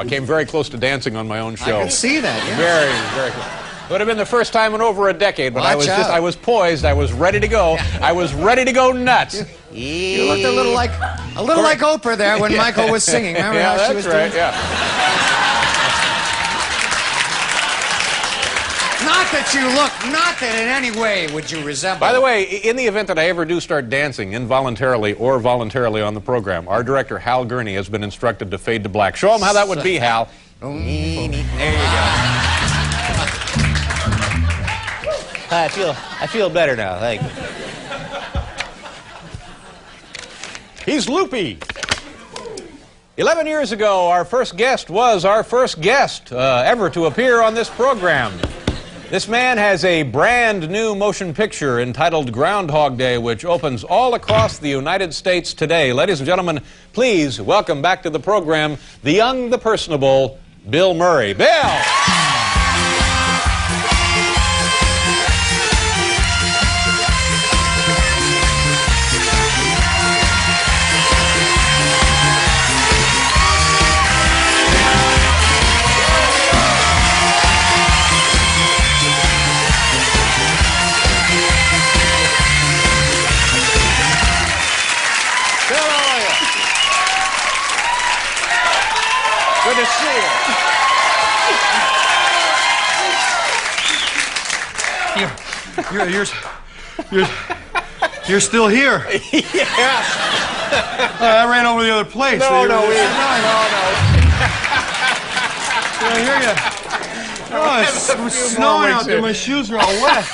I came very close to dancing on my own show. I can see that, yeah. Very, very close. Would have been the first time in over a decade, but Watch out. I was poised, I was ready to go. I was ready to go nuts. You looked a little like Oprah there when Michael was singing. Remember Yeah, how she was that's right, doing? yeah. Not that in any way would you resemble. By the way, in the event that I ever do start dancing involuntarily or voluntarily on the program, our director, Hal Gurney, has been instructed to fade to black. Show him how that would be, Hal. There you go. I feel better now. Thank you. He's loopy. 11 years ago, our first guest was our first guest ever to appear on this program. This man has a brand new motion picture entitled Groundhog Day, which opens all across the United States today. Ladies and gentlemen, please welcome back to the program the young, the personable, Bill Murray. Bill! Good to see you. You're still here. Yeah. I ran over the other place. No. I hear you. Oh, it's snowing out there. My shoes are all wet.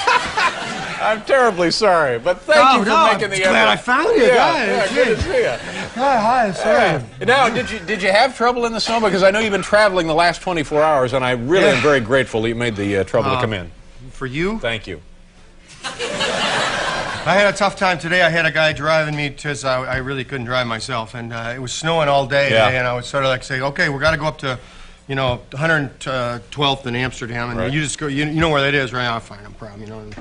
I'm terribly sorry, but thank you for making the effort. Glad I found you, guys. Good to see you. Hi, sorry. Now, did you have trouble in the snow? Because I know you've been traveling the last 24 hours, and I really am very grateful that you made the trouble to come in. For you? Thank you. I had a tough time today. I had a guy driving me because I really couldn't drive myself, and it was snowing all day today, and I was sort of like saying, okay, we got to go up to, 112th in Amsterdam, and you just go, you know where that is, right? Oh, fine, no problem,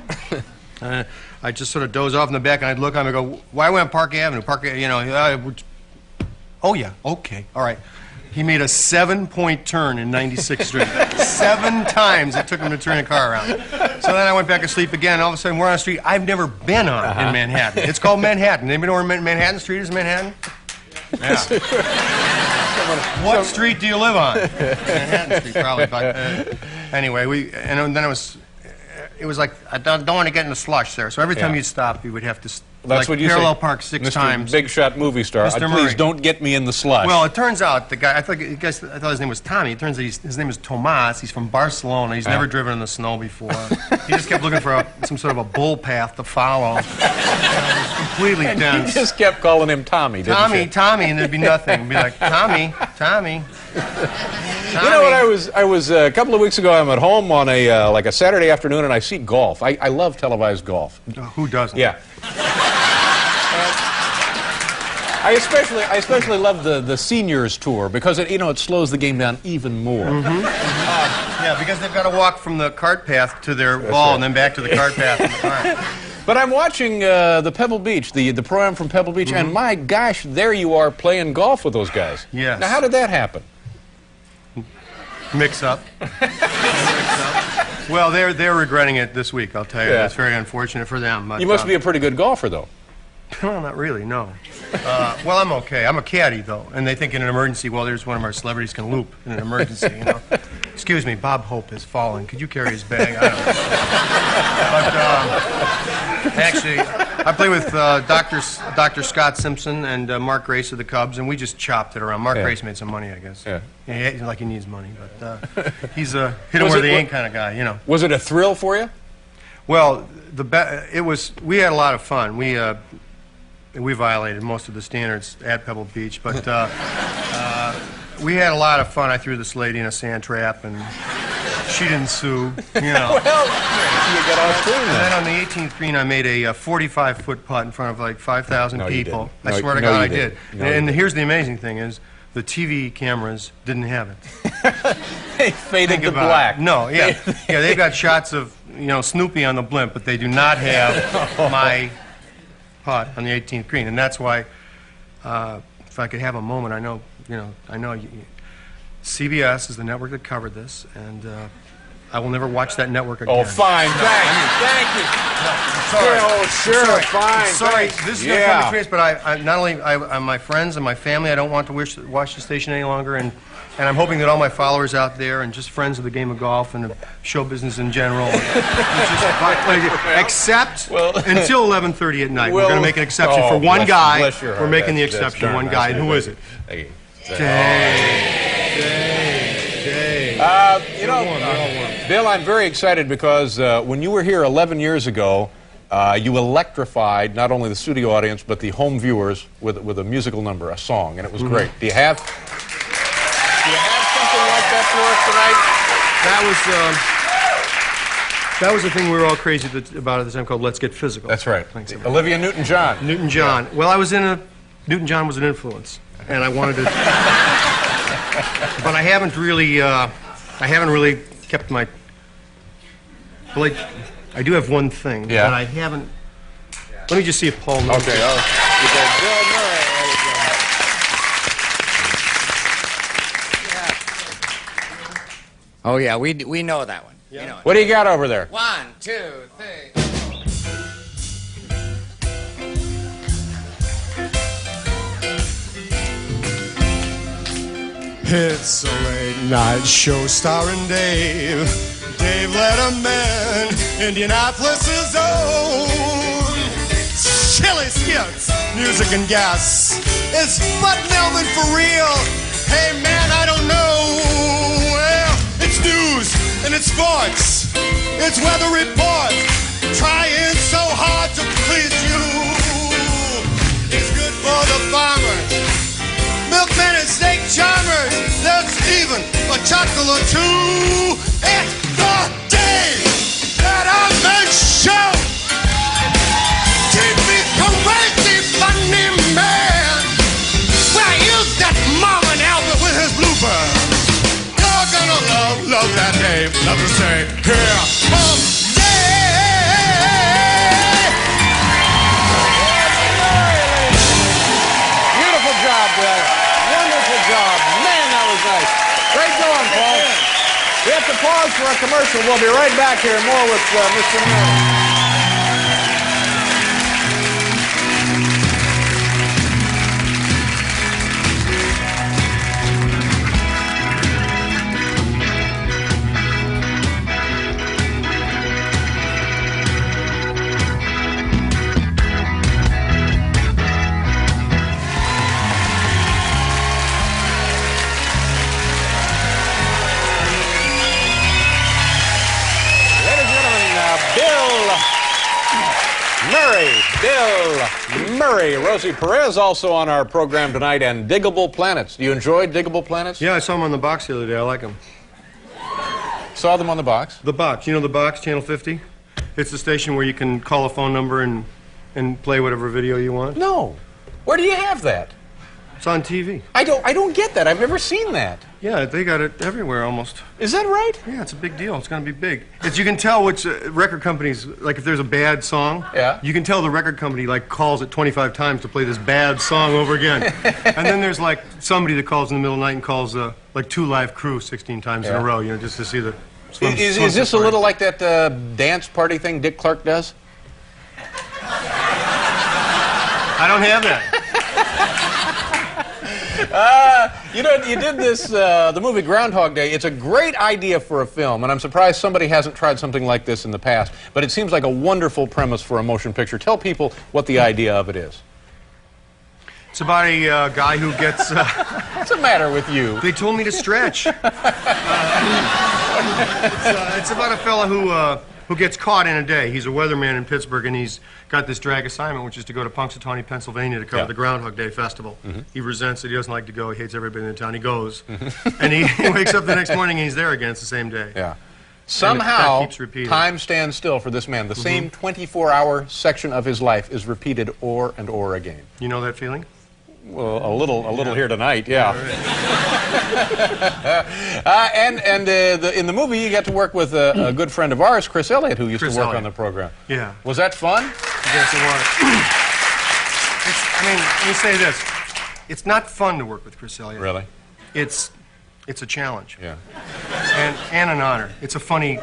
I just sort of doze off in the back, and I'd look at him and go, why went Park Avenue? Oh, yeah, okay, all right. He made a 7-point turn in 96th Street. 7 times it took him to turn the car around. So then I went back to sleep again, and all of a sudden we're on a street I've never been on in Manhattan. It's called Manhattan. Anybody know where Manhattan Street is in Manhattan? Yeah. What street do you live on? Manhattan Street, probably. But, anyway, then it was like, I don't want to get in the slush there. So every time you'd stop, you would have to That's what you parallel say, park 6 Mr. times. Big shot movie star. Mr. Please Murray. don't get me in the slush. Well, it turns out the guy, I thought his name was Tommy. It turns out his name is Tomas. He's from Barcelona. He's never driven in the snow before. He just kept looking for some sort of a bull path to follow. It was completely dense. You just kept calling him Tommy, didn't you? Tommy, and there'd be nothing. It'd be like, Tommy. You know what, I was a couple of weeks ago, I'm at home on a like a Saturday afternoon, and I see golf. I love televised golf. Who doesn't? Yeah. I especially love the seniors tour because it slows the game down even more. Yeah, because they've got to walk from the cart path to their ball and then back to the cart path. But I'm watching the Pebble Beach, the pro-am from Pebble Beach, and my gosh, there you are playing golf with those guys. Yes. Now, how did that happen? Mix up. Well, they're regretting it this week, I'll tell you. Yeah. It's very unfortunate for them. But, You must be a pretty good golfer, though. Well, not really, no. Well, I'm okay. I'm a caddy, though. And they think in an emergency, well, there's one of our celebrities can loop in an emergency, Excuse me, Bob Hope has fallen. Could you carry his bag? I don't know. But, actually, I play with Dr. Scott Simpson and Mark Grace of the Cubs, and we just chopped it around. Mark Grace made some money, I guess. Yeah. Like he needs money, but he's a hit-em-where-they-ain't kind of guy, Was it a thrill for you? Well, we had a lot of fun. We violated most of the standards at Pebble Beach, but we had a lot of fun. I threw this lady in a sand trap, and she didn't sue, Well, you got off clean And then on the 18th green, I made a 45-foot putt in front of like 5,000 people. No, I swear to God, I didn't. did. No, And here's the amazing thing is, the TV cameras didn't have it. They faded to black. No, yeah. Yeah, they've got shots of, Snoopy on the blimp, but they do not have my putt on the 18th green. And that's why, if I could have a moment, I know CBS is the network that covered this, and I will never watch that network again. Oh, fine. Thank you. Sorry. Oh, sure. Sorry. Fine. Sorry. Thanks. This is no time between us, but I not only my friends and my family, I don't want to watch the station any longer, and I'm hoping that all my followers out there and just friends of the game of golf and of show business in general, except until 11:30 at night. We're going to make an exception for one guy. We're making the exception, one guy. And who is it? Dave. You know, Bill, I'm very excited because when you were here 11 years ago, you electrified not only the studio audience but the home viewers with a musical number, a song, and it was great. Do you have something like that for us tonight? That was the thing we were all crazy about at the time, called "Let's Get Physical." That's right. Olivia Newton-John. Newton-John. Well, Newton-John was an influence, and I wanted to, but I haven't really kept my. Well, I do have one thing, but I haven't. Let me just see if Paul knows. Okay. Bill Murray. Oh, yeah, we know that one. Yeah. We know it. What do you got over there? 1, 2, 3. It's a late night show starring Dave Letterman, Indianapolis' own. Chilly skits, music and gas. Is Bud Melvin for real? Hey man, I don't know. Well, it's news and it's sports. It's weather reports. Trying so hard to please you. It's good for the farmers, milkmen and steak charmers. There's even a chuckle or two. It's the Dave Letterman Show. Keep me crazy, funny man. Well, use that Marvin Albert with his blooper. You're gonna love that Dave. Love to say, here comes Dave. Beautiful job, Bill. Wonderful job. Man, that was nice. Great going, Paul. We have to pause for a commercial. We'll be right back here. More with Mr. Murray. Bill Murray. Rosie Perez also on our program tonight, and Diggable Planets. Do you enjoy Diggable Planets? Yeah, I saw them on the box the other day. I like them. Saw them on the box? The box. You know the box, Channel 50? It's the station where you can call a phone number and play whatever video you want. No. Where do you have that? It's on TV. I don't get that. I've never seen that. Yeah, they got it everywhere almost. Is that right? Yeah, it's a big deal. It's going to be big. You can tell which record companies, like if there's a bad song, you can tell the record company like calls it 25 times to play this bad song over again. And then there's like somebody that calls in the middle of the night and calls like 2 Live Crew 16 times in a row, you know, just to see the Is this a little like that dance party thing Dick Clark does? I don't have that. You know, you did this, the movie Groundhog Day. It's a great idea for a film, and I'm surprised somebody hasn't tried something like this in the past. But it seems like a wonderful premise for a motion picture. Tell people what the idea of it is. It's about a guy who gets... What's the matter with you? They told me to stretch. It's about a fella who gets caught in a day. He's a weatherman in Pittsburgh, and he's got this drag assignment, which is to go to Punxsutawney, Pennsylvania, to cover the Groundhog Day Festival. He resents it. He doesn't like to go. He hates everybody in the town. He goes. And he wakes up the next morning, and he's there again. It's the same day. Yeah. Somehow, keeps repeating. time stands still for this man. The same 24-hour section of his life is repeated o'er and o'er again. You know that feeling? Well, a little here tonight, yeah. In the movie, you got to work with a good friend of ours, Chris Elliott, who used to work on the program. Yeah. Was that fun? Yes, it was. I mean, let me say this. It's not fun to work with Chris Elliott. Really? It's It's a challenge. Yeah. And an honor. It's a funny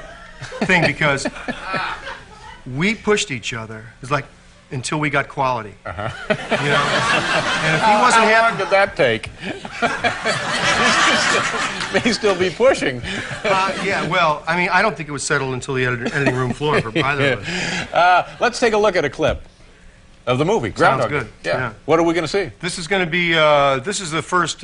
thing because we pushed each other. It's like until we got quality. You know? And if he wasn't How long happy, did that take? May still be pushing. yeah, well, I mean, I don't think it was settled until the editing room floor for either of us. Let's take a look at a clip of the movie. Groundhog. good. Yeah. What are we going to see? This is going to be, this is the first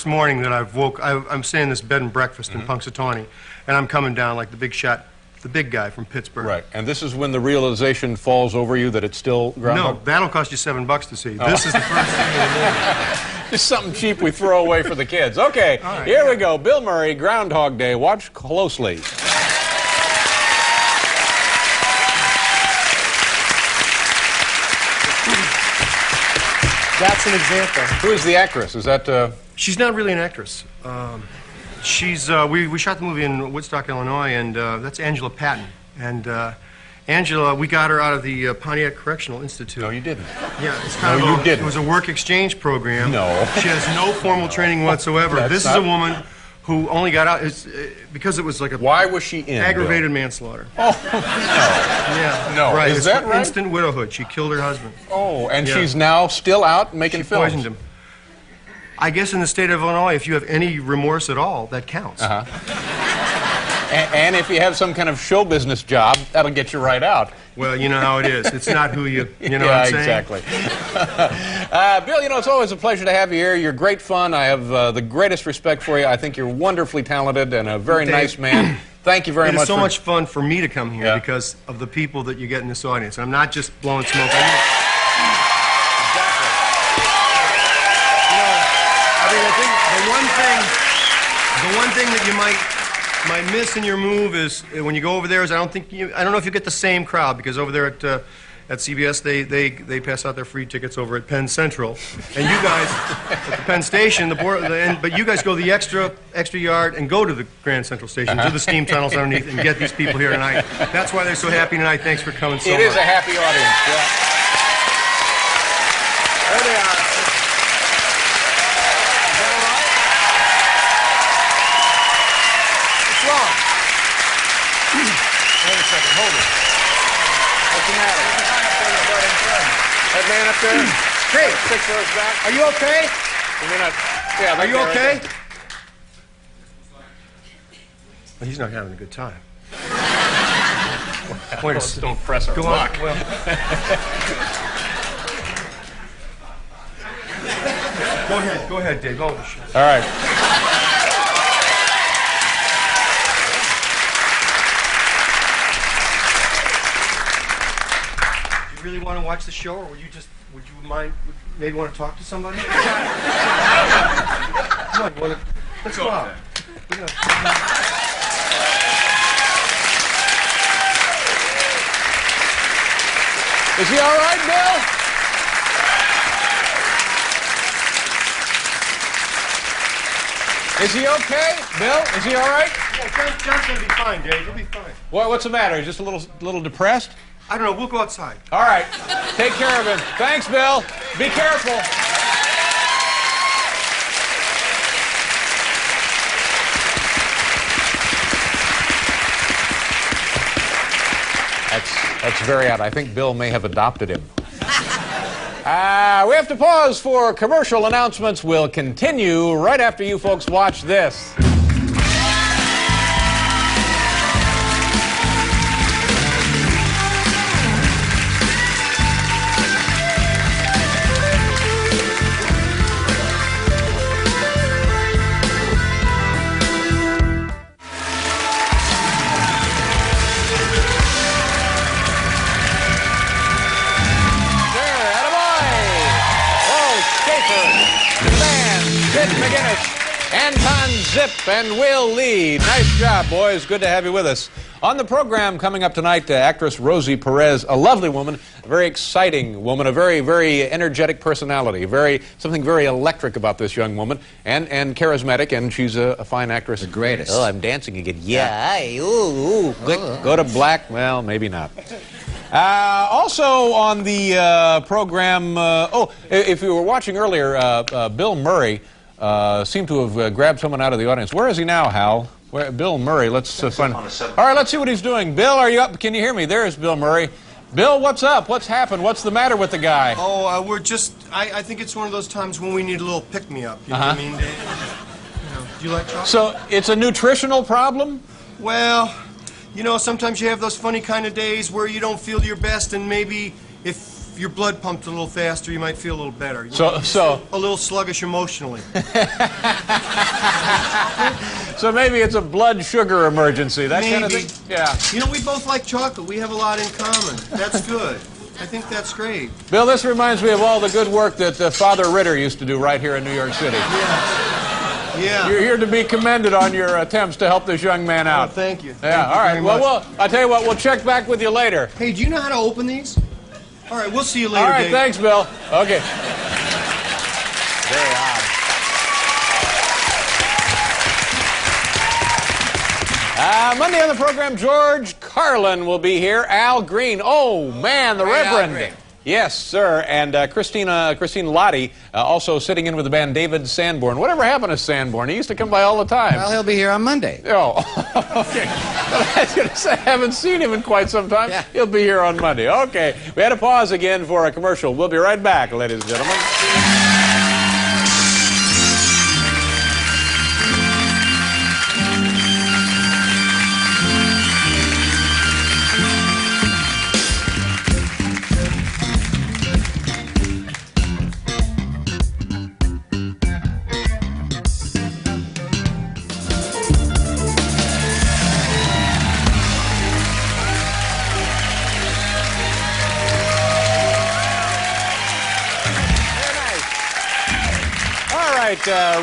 morning that I'm staying in this bed and breakfast in Punxsutawney, and I'm coming down like the big shot, the big guy from Pittsburgh. Right. And this is when the realization falls over you that it's still Groundhog? No, that'll cost you $7 to see. This is the first thing in the movie. Just something cheap we throw away for the kids. Okay, right, here we go. Bill Murray, Groundhog Day. Watch closely. That's an example. Who is the actress? Is that... She's not really an actress. We shot the movie in Woodstock, Illinois, and that's Angela Patton. And Angela, we got her out of the Pontiac Correctional Institute. No, you didn't. Yeah, it's kind No, of you didn't. It was a work exchange program. No. She has no formal training whatsoever. That's This is a woman who only got out because it was like a Why was she in? aggravated Bill? manslaughter. Oh, Yeah. No, Right. is It's that right? Instant widowhood. She killed her husband. oh, and Yeah. she's now still out making She films. poisoned him. I guess in the state of Illinois, if you have any remorse at all, that counts. And if you have some kind of show business job, that'll get you right out. Well, you know how it is. It's not who you know Yeah, what I'm saying? exactly. Bill, you know, it's always a pleasure to have you here. You're great fun. I have the greatest respect for you. I think you're wonderfully talented and a very Dave, nice man. Thank you very It much. is so for- much fun for me to come here Yeah. because of the people that you get in this audience. I'm not just blowing smoke. I mean, I think the one thing that you might miss in your move is when you go over there is I don't know if you get the same crowd because over there at CBS they pass out their free tickets over at Penn Central, and you guys at the Penn Station but you guys go the extra yard and go to the Grand Central Station to the steam tunnels underneath and get these people here tonight. That's why they're so happy tonight. Thanks for coming so much. It is a happy audience. Yeah. There they are. Wait a second, hold it. What's the matter? That man up there? Hey, 6 rows back? are you okay? Yeah, Are you right okay? there. Well, he's not having a good time. Wait a second. Don't press our Go luck. on. Well. Go ahead, Dave. Hold the show. All right. Do you really want to watch the show, or would you maybe want to talk to somebody? Come on, let's go out. Is he all right, Bill? Is he okay? Bill, is he all right? Yeah, John's gonna be fine, Dave. He'll be fine. What's the matter? He's just a little depressed? I don't know. We'll go outside. All right. Take care of him. Thanks, Bill. Be careful. That's very odd. I think Bill may have adopted him. We have to pause for commercial announcements. We'll continue right after you folks watch this. Anton Zip and Will Lee. Nice job, boys. Good to have you with us. On the program coming up tonight, actress Rosie Perez, a lovely woman, a very exciting woman, a very, very energetic personality, something very electric about this young woman, and charismatic, and she's a fine actress. The greatest. Oh, I'm dancing again. Yeah. Ooh. Click, go to black. Well, maybe not. Also on the program, if you were watching earlier, Bill Murray seemed to have grabbed someone out of the audience. Where is he now, Hal? Bill Murray. Let's find. All right, let's see what he's doing. Bill, are you up? Can you hear me? There's Bill Murray. Bill, what's up? What's happened? What's the matter with the guy? Oh, we're just. I think it's one of those times when we need a little pick-me-up. You know what I mean, Dave? You know, do you like chocolate? So it's a nutritional problem? Well, you know, sometimes you have those funny kind of days where you don't feel your best, and maybe if your blood pumped a little faster, you might feel a little better. So a little sluggish emotionally. So maybe it's a blood sugar emergency, that kind of Maybe. thing? Yeah. You know, we both like chocolate. We have a lot in common. That's good. I think that's great. Bill, this reminds me of all the good work that Father Ritter used to do right here in New York City. Yeah. You're here to be commended on your attempts to help this young man out. Oh, thank you. Yeah, all right. Well, I'll tell you what, we'll check back with you later. Hey, do you know how to open these? All right, we'll see you later, All right, Dave. thanks, Bill. Okay. Very odd. Monday on the program, George Carlin will be here. Al Green. Oh, man, the Reverend. Al Green. Yes, sir. And Christine Lottie also sitting in with the band David Sanborn. Whatever happened to Sanborn? He used to come by all the time. Well, he'll be here on Monday. Oh, okay. I was going to say, I haven't seen him in quite some time. Yeah. He'll be here on Monday. Okay. We had to pause again for a commercial. We'll be right back, ladies and gentlemen.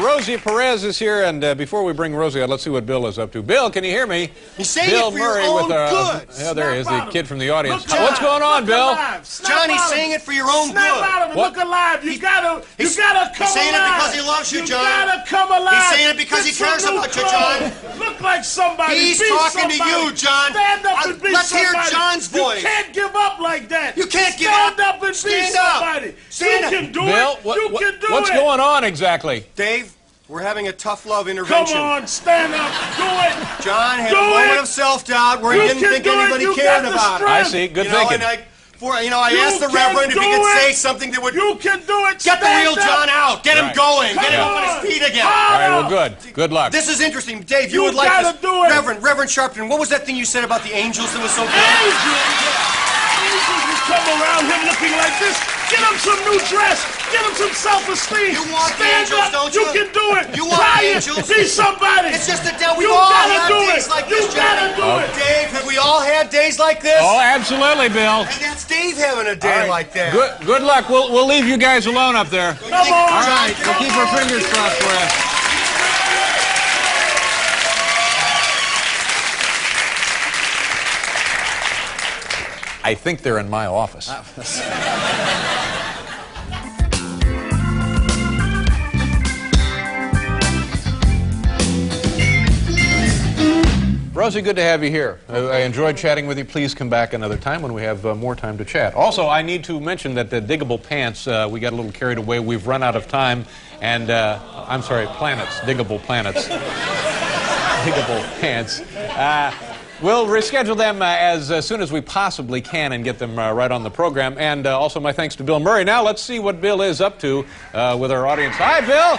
Rosie Perez is here, and before we bring Rosie out, let's see what Bill is up to. Bill, can you hear me? He's saying Bill it for your Murray own with good. yeah, there he is, the kid from the audience. Look, What's going on, Bill? Johnny's saying it for your own Snap good. out of it. What? Look alive. You gotta come He's alive. saying it because he loves you, John. You gotta come alive. He's saying it because he Get some cares new about you, clothes. John. Look like somebody. He's Be talking to somebody. you, John. Stand up and be Let's hear somebody. John's voice. You can't give up like that. You can't give Stand up. up and Stand be up. somebody. Stand you up. can do Bill, it. You can do what's it. going on exactly? Dave, we're having a tough love Come intervention. on, stand up. Do it. John had Do a moment it. of self-doubt where he You didn't can think do it. anybody You cared got the about him. I strength. see. Good You know, thinking. and I You asked the can Reverend if he do could it. say something that would You can do it. get the Stand real up. John out, get him Right. going, get him Come on on. his feet again. All right, well, Harder. good. Good luck. This is interesting. Dave, you You would like gotta this. do it. Reverend Sharpton, what was that thing you said about the angels that was so good? Angels will come around him looking like this. Get him some new dress. Get him some self-esteem. You want the Stand angels, up. don't you? You can do it. You want Try the it. angels? Be somebody. It's just that we've You all gotta had do days it. like You this, Johnny. gotta do it. Dave, have we all had days like this? Oh, absolutely, Bill. And that's Dave having a day All right. like that. Good luck. We'll leave you guys alone up there. Come on. All right, we'll keep our fingers crossed for you. I think they're in my office. Rosie, good to have you here. I enjoyed chatting with you. Please come back another time when we have more time to chat. Also, I need to mention that the Diggable Pants, we got a little carried away. We've run out of time. And, I'm sorry, planets, Diggable Planets. Diggable Pants. We'll reschedule them as soon as we possibly can and get them right on the program. And also my thanks to Bill Murray. Now let's see what Bill is up to with our audience. Hi, Bill.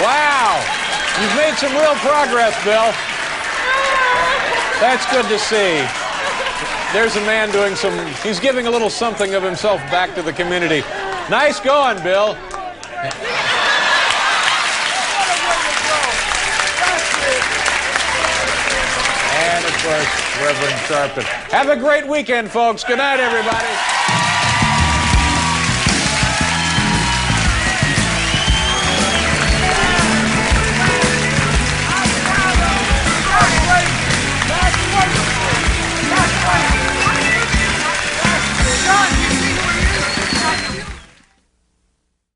Wow. You've made some real progress, Bill. That's good to see. There's a man doing he's giving a little something of himself back to the community. Nice going, Bill. And, of course, Reverend Sharpton. Have a great weekend, folks. Good night, everybody.